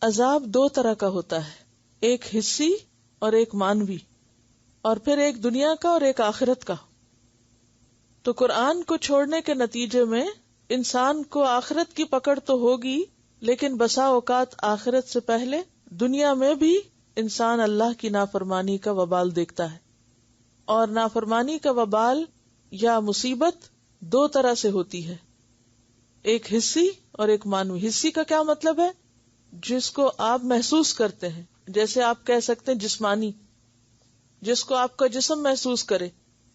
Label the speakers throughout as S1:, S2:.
S1: عذاب دو طرح کا ہوتا ہے، ایک حسی اور ایک مانوی، اور پھر ایک دنیا کا اور ایک آخرت کا. تو قرآن کو چھوڑنے کے نتیجے میں انسان کو آخرت کی پکڑ تو ہوگی، لیکن بسا اوقات آخرت سے پہلے دنیا میں بھی انسان اللہ کی نافرمانی کا وبال دیکھتا ہے. اور نافرمانی کا وبال یا مصیبت دو طرح سے ہوتی ہے، ایک حسی اور ایک مانوی. حسی کا کیا مطلب ہے؟ جس کو آپ محسوس کرتے ہیں، جیسے آپ کہہ سکتے ہیں جسمانی، جس کو آپ کا جسم محسوس کرے،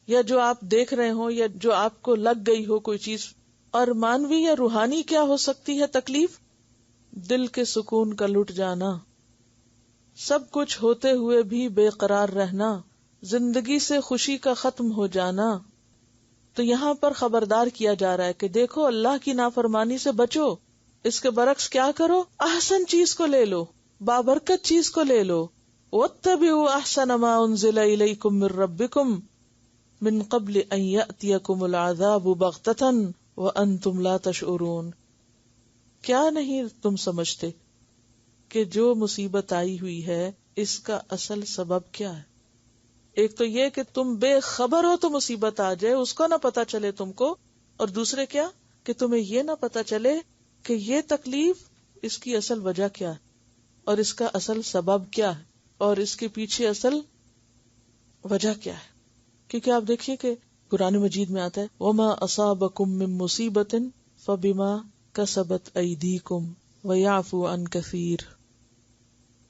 S1: یا جو آپ دیکھ رہے ہوں، یا جو آپ کو لگ گئی ہو کوئی چیز. اور مانوی یا روحانی کیا ہو سکتی ہے تکلیف؟ دل کے سکون کا لٹ جانا، سب کچھ ہوتے ہوئے بھی بے قرار رہنا، زندگی سے خوشی کا ختم ہو جانا. تو یہاں پر خبردار کیا جا رہا ہے کہ دیکھو اللہ کی نافرمانی سے بچو، اس کے برعکس کیا کرو؟ احسن چیز کو لے لو، بابرکت چیز کو لے لو. واتبعوا احسن ما انزل الیکم من ربکم من قبل ان یأتیکم العذاب بغتۃ وانتم لا تشعرون. کیا نہیں تم سمجھتے کہ جو مصیبت آئی ہوئی ہے اس کا اصل سبب کیا ہے؟ ایک تو یہ کہ تم بے خبر ہو تو مصیبت آ جائے، اس کو نہ پتا چلے تم کو، اور دوسرے کیا کہ تمہیں یہ نہ پتا چلے کہ یہ تکلیف اس کی اصل وجہ کیا ہے، اور اس کا اصل سبب کیا ہے، اور اس کے پیچھے اصل وجہ کیا ہے. کیونکہ آپ دیکھیے کہ قرآن مجید میں آتا ہے وَمَا أَصَابَكُم مِّن مُّصِيبَةٍ فَبِمَا كَسَبَتْ أَيْدِيكُمْ وَيَعْفُو عَن كَثِيرٍ.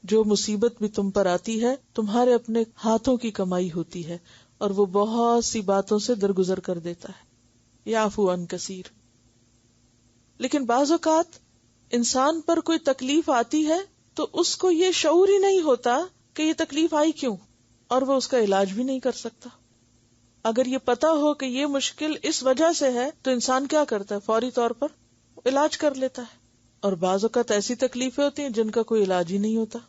S1: جو مصیبت بھی تم پر آتی ہے تمہارے اپنے ہاتھوں کی کمائی ہوتی ہے، اور وہ بہت سی باتوں سے درگزر کر دیتا ہے. یعفو عن کثیر. لیکن بعض اوقات انسان پر کوئی تکلیف آتی ہے تو اس کو یہ شعور ہی نہیں ہوتا کہ یہ تکلیف آئی کیوں، اور وہ اس کا علاج بھی نہیں کر سکتا. اگر یہ پتا ہو کہ یہ مشکل اس وجہ سے ہے تو انسان کیا کرتا ہے؟ فوری طور پر علاج کر لیتا ہے. اور بعض اوقات ایسی تکلیفیں ہوتی ہیں جن کا کوئی علاج ہی نہیں ہوتا،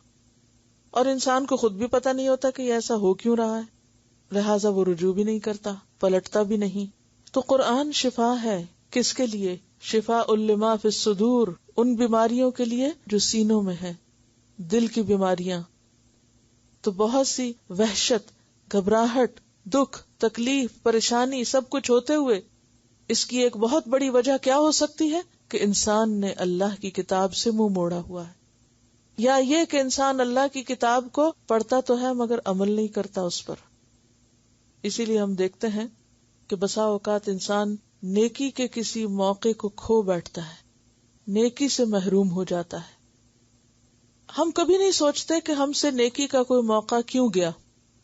S1: اور انسان کو خود بھی پتا نہیں ہوتا کہ یہ ایسا ہو کیوں رہا ہے، لہٰذا وہ رجوع بھی نہیں کرتا، پلٹتا بھی نہیں. تو قرآن شفا ہے کس کے لیے؟ شفاء لما فی الصدور، ان بیماریوں کے لیے جو سینوں میں ہے، دل کی بیماریاں. تو بہت سی وحشت، گھبراہٹ، دکھ، تکلیف، پریشانی سب کچھ ہوتے ہوئے اس کی ایک بہت بڑی وجہ کیا ہو سکتی ہے کہ انسان نے اللہ کی کتاب سے منہ موڑا ہوا ہے، یا یہ کہ انسان اللہ کی کتاب کو پڑھتا تو ہے مگر عمل نہیں کرتا اس پر. اسی لیے ہم دیکھتے ہیں کہ بسا اوقات انسان نیکی کے کسی موقع کو کھو بیٹھتا ہے، نیکی سے محروم ہو جاتا ہے. ہم کبھی نہیں سوچتے کہ ہم سے نیکی کا کوئی موقع کیوں گیا.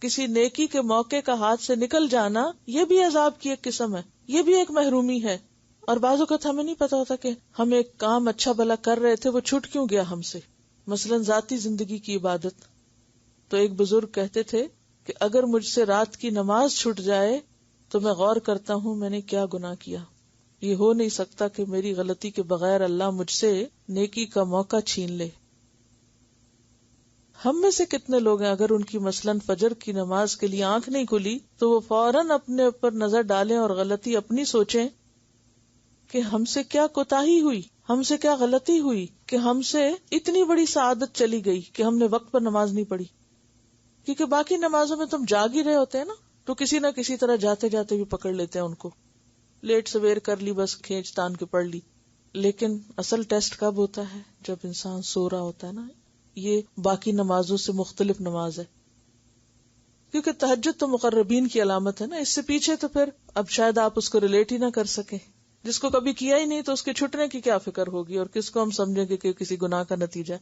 S1: کسی نیکی کے موقع کا ہاتھ سے نکل جانا یہ بھی عذاب کی ایک قسم ہے، یہ بھی ایک محرومی ہے. اور بعض اوقات ہمیں نہیں پتا ہوتا کہ ہم ایک کام اچھا بھلا کر رہے تھے، وہ چھوٹ کیوں گیا ہم سے. مثلا ذاتی زندگی کی عبادت. تو ایک بزرگ کہتے تھے کہ اگر مجھ سے رات کی نماز چھوٹ جائے تو میں غور کرتا ہوں میں نے کیا گناہ کیا. یہ ہو نہیں سکتا کہ میری غلطی کے بغیر اللہ مجھ سے نیکی کا موقع چھین لے. ہم میں سے کتنے لوگ ہیں اگر ان کی مثلاً فجر کی نماز کے لیے آنکھ نہیں کھلی تو وہ فوراً اپنے اوپر نظر ڈالیں اور غلطی اپنی سوچیں کہ ہم سے کیا کوتاہی ہوئی، ہم سے کیا غلطی ہوئی کہ ہم سے اتنی بڑی سعادت چلی گئی کہ ہم نے وقت پر نماز نہیں پڑھی. کیونکہ باقی نمازوں میں تم جاگ ہی رہے ہوتے ہیں نا، تو کسی نہ کسی طرح جاتے جاتے بھی پکڑ لیتے ہیں ان کو، لیٹ سویر کر لی، بس کھینچ تان کے پڑھ لی. لیکن اصل ٹیسٹ کب ہوتا ہے؟ جب انسان سو رہا ہوتا ہے نا. یہ باقی نمازوں سے مختلف نماز ہے، کیونکہ تہجد تو مقربین کی علامت ہے نا. اس سے پیچھے تو پھر اب شاید آپ اس کو ریلیٹ ہی نہ کر سکیں. جس کو کبھی کیا ہی نہیں تو اس کے چھٹنے کی کیا فکر ہوگی، اور کس کو ہم سمجھیں گے کہ کسی گناہ کا نتیجہ.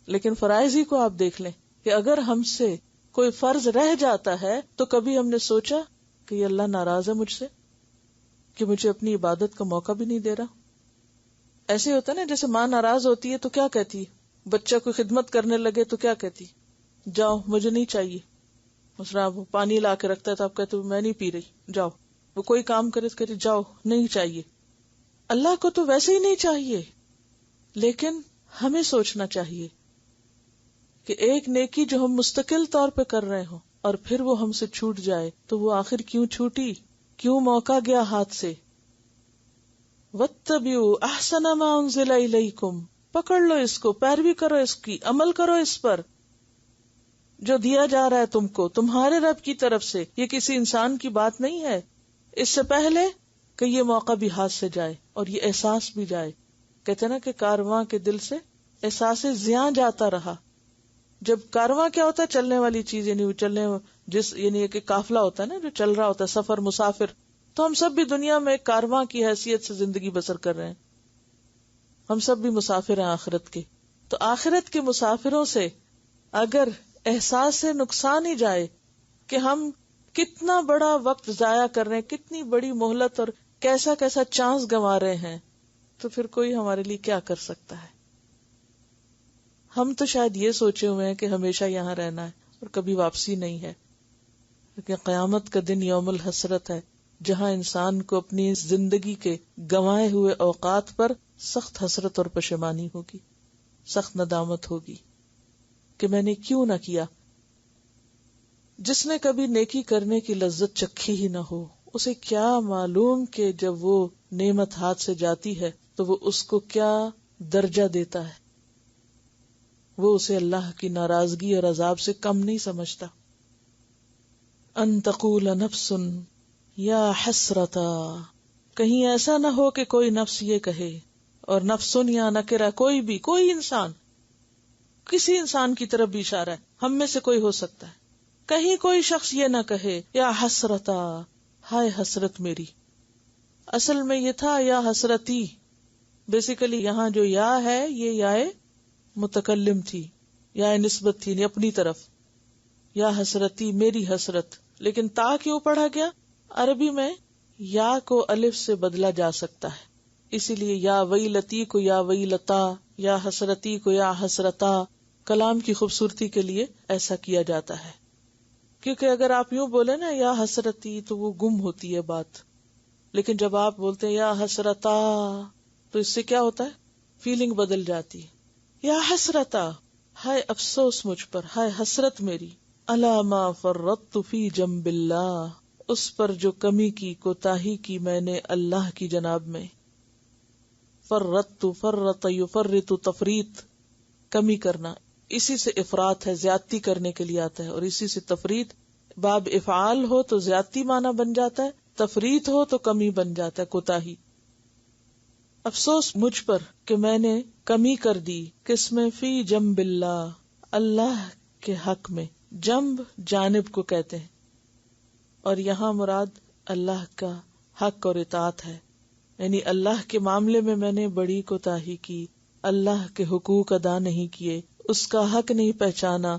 S1: لیکن فرائض ہی کو آپ دیکھ لیں کہ اگر ہم سے کوئی فرض رہ جاتا ہے تو کبھی ہم نے سوچا کہ یہ اللہ ناراض ہے مجھ سے کہ مجھے اپنی عبادت کا موقع بھی نہیں دے رہا. ایسے ہوتا ہے نا، جیسے ماں ناراض ہوتی ہے تو کیا کہتی ہے، بچہ کوئی خدمت کرنے لگے تو کیا کہتی، جاؤ مجھے نہیں چاہیے. مثلا وہ پانی لا کے رکھتا ہے تو آپ کہتے میں نہیں پی رہی، جاؤ. وہ کوئی کام کرے تو کہتے جاؤ نہیں چاہیے. اللہ کو تو ویسے ہی نہیں چاہیے، لیکن ہمیں سوچنا چاہیے کہ ایک نیکی جو ہم مستقل طور پہ کر رہے ہوں اور پھر وہ ہم سے چھوٹ جائے تو وہ آخر کیوں چھوٹی، کیوں موقع گیا ہاتھ سے. وَاتَّبِعُوا أَحْسَنَ مَا أُنزِلَ إِلَيْكُمْ پکڑ لو اس کو، پیروی کرو اس کی، عمل کرو اس پر جو دیا جا رہا ہے تم کو تمہارے رب کی طرف سے. یہ کسی انسان کی بات نہیں ہے. اس سے پہلے کہ یہ موقع بھی ہاتھ سے جائے اور یہ احساس بھی جائے. کہتے ہیں نا کہ کارواں کے دل سے احساس زیاں جاتا رہا. جب کارواں کیا ہوتا ہے؟ چلنے والی چیز، یعنی یعنی ایک قافلہ ہوتا ہے نا جو چل رہا ہوتا ہے، سفر، مسافر. تو ہم سب بھی دنیا میں ایک کارواں کی حیثیت سے زندگی بسر کر رہے ہیں. ہم سب بھی مسافر ہیں آخرت کے. تو آخرت کے مسافروں سے اگر احساس سے نقصان ہی جائے کہ ہم کتنا بڑا وقت ضائع کر رہے ہیں، کتنی بڑی مہلت اور کیسا کیسا چانس گنوا رہے ہیں، تو پھر کوئی ہمارے لیے کیا کر سکتا ہے؟ ہم تو شاید یہ سوچے ہوئے ہیں کہ ہمیشہ یہاں رہنا ہے اور کبھی واپسی نہیں ہے. لیکن قیامت کا دن یوم الحسرت ہے، جہاں انسان کو اپنی زندگی کے گنوائے ہوئے اوقات پر سخت حسرت اور پشیمانی ہوگی، سخت ندامت ہوگی کہ میں نے کیوں نہ کیا. جس نے کبھی نیکی کرنے کی لذت چکھی ہی نہ ہو، اسے کیا معلوم کہ جب وہ نعمت ہاتھ سے جاتی ہے تو وہ اس کو کیا درجہ دیتا ہے. وہ اسے اللہ کی ناراضگی اور عذاب سے کم نہیں سمجھتا. ان تقول نفس یا حسرتا، کہیں ایسا نہ ہو کہ کوئی نفس یہ کہے، اور نفس یا نکرہ، کوئی بھی، کوئی انسان، کسی انسان کی طرف بھی اشارہ ہے، ہم میں سے کوئی ہو سکتا ہے. کہیں کوئی شخص یہ نہ کہے یا حسرتا، ہائے حسرت میری. اصل میں یہ تھا یا حسرتی. بیسیکلی یہاں جو یا ہے یہ یا متکلم تھی، یا نسبت تھی اپنی طرف. یا حسرتی، میری حسرت. لیکن تا کیوں پڑھا گیا؟ عربی میں یا کو الف سے بدلا جا سکتا ہے، اسی لیے یا ویلتی کو یا ویلتا، یا حسرتی کو یا حسرتا. کلام کی خوبصورتی کے لیے ایسا کیا جاتا ہے، کیونکہ اگر آپ یوں بولے نا یا حسرتی تو وہ گم ہوتی ہے بات. لیکن جب آپ بولتے ہیں یا حسرتا تو اس سے کیا ہوتا ہے؟ فیلنگ بدل جاتی ہے. یا حسرتا، ہائے افسوس مجھ پر، ہائے حسرت میری. الا ما فرطت فی جنب اللہ، اس پر جو کمی کی، کوتاہی کی میں نے اللہ کی جناب میں. فرط یفرط، تفریط، کمی کرنا. اسی سے افراط ہے، زیادتی کرنے کے لیے آتا ہے، اور اسی سے تفریط. باب افعال ہو تو زیادتی معنی بن جاتا ہے، تفریط ہو تو کمی بن جاتا ہے، کوتاہی. افسوس مجھ پر کہ میں نے کمی کر دی. کس میں؟ فی جنب اللہ، اللہ کے حق میں. جنب جانب کو کہتے ہیں، اور یہاں مراد اللہ کا حق اور اطاعت ہے. یعنی اللہ کے معاملے میں نے بڑی کوتاہی کی، اللہ کے حقوق ادا نہیں کیے، اس کا حق نہیں پہچانا،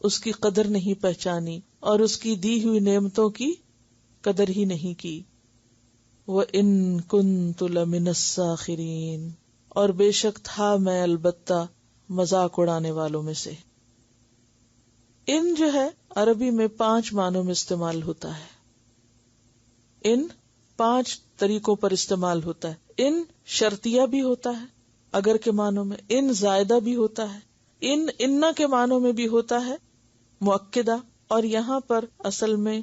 S1: اس کی قدر نہیں پہچانی، اور اس کی دی ہوئی نعمتوں کی قدر ہی نہیں کی. وَإِن كُنتُ لَمِنَ السَّاخِرِينَ، اور بے شک تھا میں البتہ مذاق اڑانے والوں میں سے. ان جو ہے عربی میں 5 معنوں میں استعمال ہوتا ہے. ان 5 طریقوں پر استعمال ہوتا ہے. ان شرطیہ بھی ہوتا ہے اگر کے معنوں میں، ان زائدہ بھی ہوتا ہے، انہ کے معنوں میں بھی ہوتا ہے مؤکدہ، اور یہاں پر اصل میں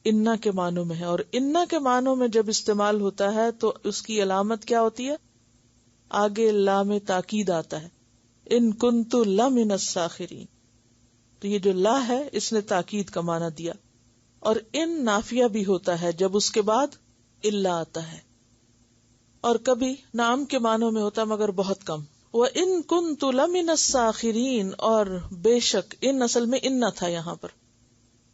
S1: انہ کے معنوں میں ہے. اور انہ کے معنوں میں جب استعمال ہوتا ہے تو اس کی علامت کیا ہوتی ہے؟ آگے لام تاکید آتا ہے. ان کنت لمن الساخرین، تو یہ جو لا ہے اس نے تاکید کا معنی دیا. اور ان نافیہ بھی ہوتا ہے جب اس کے بعد الا آتا ہے، اور کبھی نام کے معنوں میں ہوتا ہے مگر بہت کم. وَإِن كُنتُ لَمِنَ السَّاخِرِينَ، اور بے شک، ان اصل میں ان نہ تھا یہاں پر،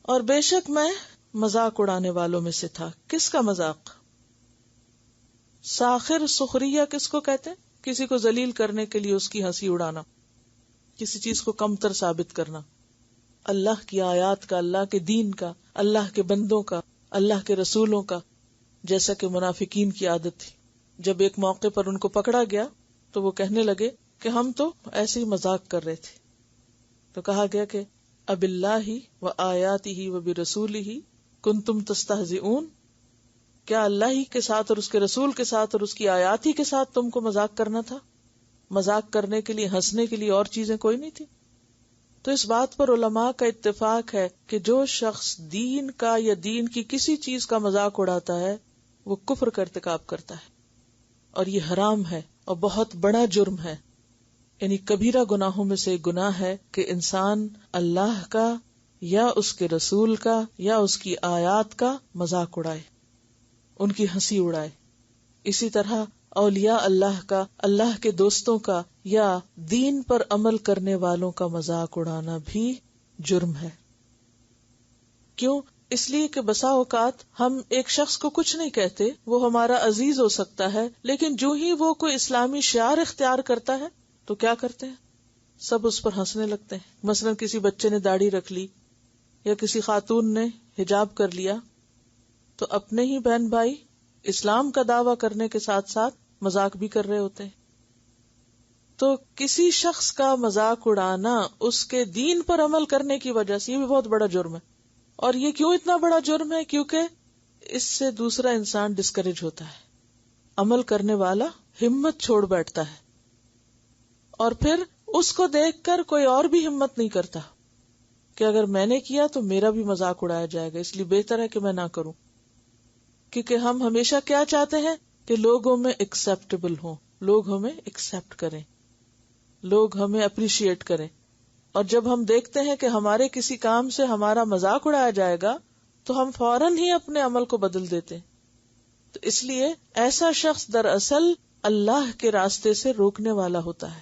S1: اور بے شک میں مذاق اڑانے والوں میں سے تھا. کس کا مذاق؟ ساخر، سخریہ کس کو کہتے ہیں؟ کسی کو ذلیل کرنے کے لیے اس کی ہنسی اڑانا، کسی چیز کو کمتر ثابت کرنا. اللہ کی آیات کا، اللہ کے دین کا، اللہ کے بندوں کا، اللہ کے رسولوں کا، جیسا کہ منافقین کی عادت تھی. جب ایک موقع پر ان کو پکڑا گیا تو وہ کہنے لگے کہ ہم تو ایسے ہی مذاق کر رہے تھے. تو کہا گیا کہ اب اللہ و آیاتہ و برسولہ کنتم تستہزئون، کیا اللہ ہی کے ساتھ اور اس کے رسول کے ساتھ اور اس کی آیات ہی کے ساتھ تم کو مذاق کرنا تھا؟ مذاق کرنے کے لیے، ہنسنے کے لیے اور چیزیں کوئی نہیں تھی. تو اس بات پر علماء کا اتفاق ہے کہ جو شخص دین کا یا دین کی کسی چیز کا مذاق اڑاتا ہے وہ کفر کا ارتکاب کرتا ہے، اور یہ حرام ہے اور بہت بڑا جرم ہے. یعنی کبیرہ گناہوں میں سے ایک گناہ ہے کہ انسان اللہ کا یا اس کے رسول کا یا اس کی آیات کا مذاق اڑائے، ان کی ہنسی اڑائے. اسی طرح اولیاء اللہ کا، اللہ کے دوستوں کا یا دین پر عمل کرنے والوں کا مذاق اڑانا بھی جرم ہے. کیوں؟ اس لیے کہ بسا اوقات ہم ایک شخص کو کچھ نہیں کہتے، وہ ہمارا عزیز ہو سکتا ہے، لیکن جو ہی وہ کوئی اسلامی شعار اختیار کرتا ہے تو کیا کرتے ہیں؟ سب اس پر ہنسنے لگتے ہیں. مثلا کسی بچے نے داڑھی رکھ لی یا کسی خاتون نے حجاب کر لیا تو اپنے ہی بہن بھائی اسلام کا دعویٰ کرنے کے ساتھ ساتھ مذاق بھی کر رہے ہوتے ہیں. تو کسی شخص کا مذاق اڑانا اس کے دین پر عمل کرنے کی وجہ سے یہ بھی بہت بڑا جرم ہے. اور یہ کیوں اتنا بڑا جرم ہے؟ کیونکہ اس سے دوسرا انسان ڈسکریج ہوتا ہے، عمل کرنے والا ہمت چھوڑ بیٹھتا ہے، اور پھر اس کو دیکھ کر کوئی اور بھی ہمت نہیں کرتا کہ اگر میں نے کیا تو میرا بھی مذاق اڑایا جائے گا، اس لیے بہتر ہے کہ میں نہ کروں. کیونکہ ہم ہمیشہ کیا چاہتے ہیں کہ لوگوں میں ایکسیپٹیبل ہوں، لوگ ہمیں ایکسیپٹ کریں، لوگ ہمیں اپریشیٹ کریں. اور جب ہم دیکھتے ہیں کہ ہمارے کسی کام سے ہمارا مذاق اڑایا جائے گا تو ہم فوراً ہی اپنے عمل کو بدل دیتے ہیں. تو اس لیے ایسا شخص دراصل اللہ کے راستے سے روکنے والا ہوتا ہے.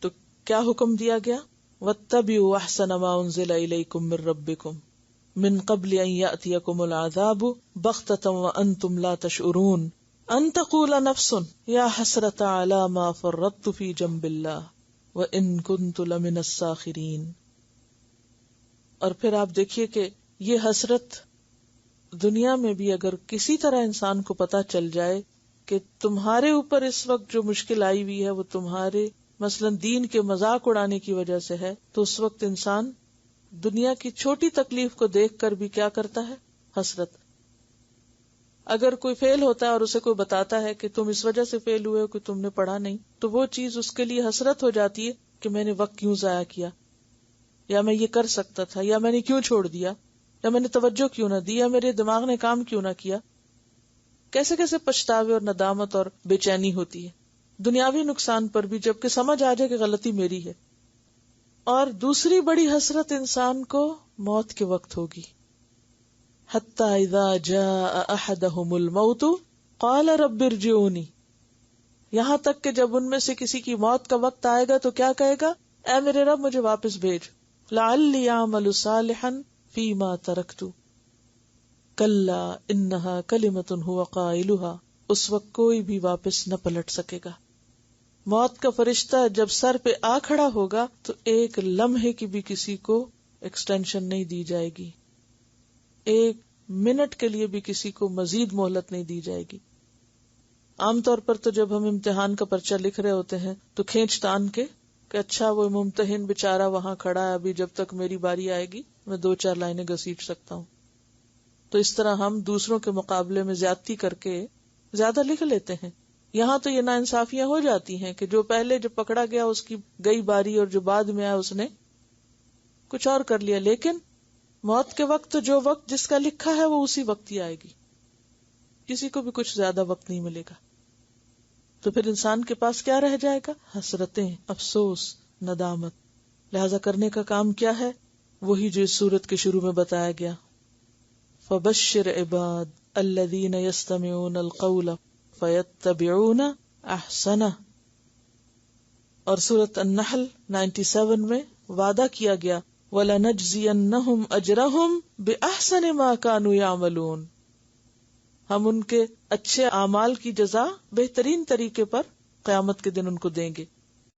S1: تو کیا حکم دیا گیا؟ وَاتَّبِعُوا أَحْسَنَ مَا أُنزِلَ إِلَيْكُم مِّن رَّبِّكُم مِّن قَبْلِ أَن يَأْتِيَكُمُ الْعَذَابُ بَغْتَةً وَأَنتُمْ لَا تَشْعُرُونَ أَن تَقُولَ نَفْسٌ يَا حَسْرَتَ عَلَىٰ مَا فَرَّطتُ فِي جَنبِ اللَّهِ وَإِن كُنتُ لَمِنَ السَّاخِرِينَ. اور پھر آپ دیکھیے کہ یہ حسرت دنیا میں بھی اگر کسی طرح انسان کو پتا چل جائے کہ تمہارے اوپر اس وقت جو مشکل آئی ہوئی ہے وہ تمہارے مثلا دین کے مذاق اڑانے کی وجہ سے ہے، تو اس وقت انسان دنیا کی چھوٹی تکلیف کو دیکھ کر بھی کیا کرتا ہے؟ حسرت. اگر کوئی فیل ہوتا ہے اور اسے کوئی بتاتا ہے کہ تم اس وجہ سے فیل ہوئے ہو کہ تم نے پڑھا نہیں، تو وہ چیز اس کے لیے حسرت ہو جاتی ہے کہ میں نے وقت کیوں ضائع کیا، یا میں یہ کر سکتا تھا، یا میں نے کیوں چھوڑ دیا، یا میں نے توجہ کیوں نہ دی، یا میرے دماغ نے کام کیوں نہ کیا. کیسے کیسے پچھتاوے اور ندامت اور بے چینی ہوتی ہے دنیاوی نقصان پر بھی، جبکہ سمجھ آ جائے کہ غلطی میری ہے. اور دوسری بڑی حسرت انسان کو موت کے وقت ہوگی. حتی اذا جاء احدهم الموت قال رب ارجعونی، یہاں تک کہ جب ان میں سے کسی کی موت کا وقت آئے گا تو کیا کہے گا؟ اے میرے رب مجھے واپس بھیج. لعلی اعمل صالحا فیما ترکت کلا انہا کلمۃ هو قائلها. اس وقت کوئی بھی واپس نہ پلٹ سکے گا. موت کا فرشتہ جب سر پہ آ کھڑا ہوگا تو ایک لمحے کی بھی کسی کو ایکسٹینشن نہیں دی جائے گی، ایک منٹ کے لیے بھی کسی کو مزید مہلت نہیں دی جائے گی. عام طور پر تو جب ہم امتحان کا پرچہ لکھ رہے ہوتے ہیں تو کھینچ تان کے کہ اچھا وہ ممتحن بےچارا وہاں کھڑا ہے، ابھی جب تک میری باری آئے گی میں 2-4 لائنیں گھسیٹ سکتا ہوں. تو اس طرح ہم دوسروں کے مقابلے میں زیادتی کر کے زیادہ لکھ لیتے ہیں. یہاں تو یہ ناانصافیاں ہو جاتی ہیں کہ جو پہلے جب پکڑا گیا اس کی گئی باری، اور جو بعد میں آیا اس نے کچھ اور کر لیا. لیکن موت کے وقت جو وقت جس کا لکھا ہے وہ اسی وقت ہی آئے گی، کسی کو بھی کچھ زیادہ وقت نہیں ملے گا. تو پھر انسان کے پاس کیا رہ جائے گا؟ حسرتیں، افسوس، ندامت. لہذا کرنے کا کام کیا ہے؟ وہی جو اس سورت کے شروع میں بتایا گیا، فبشر عباد الذین یستمعون القول فیتبعون احسنہ. اور سورت النحل 97 میں وعدہ کیا گیا وَلَنَجْزِيَنَّهُمْ أَجْرَهُمْ بِأَحْسَنِ مَا كَانُوا يَعْمَلُونَ. ہم ان کے اچھے اعمال کی جزا بہترین طریقے پر قیامت کے دن ان کو دیں گے.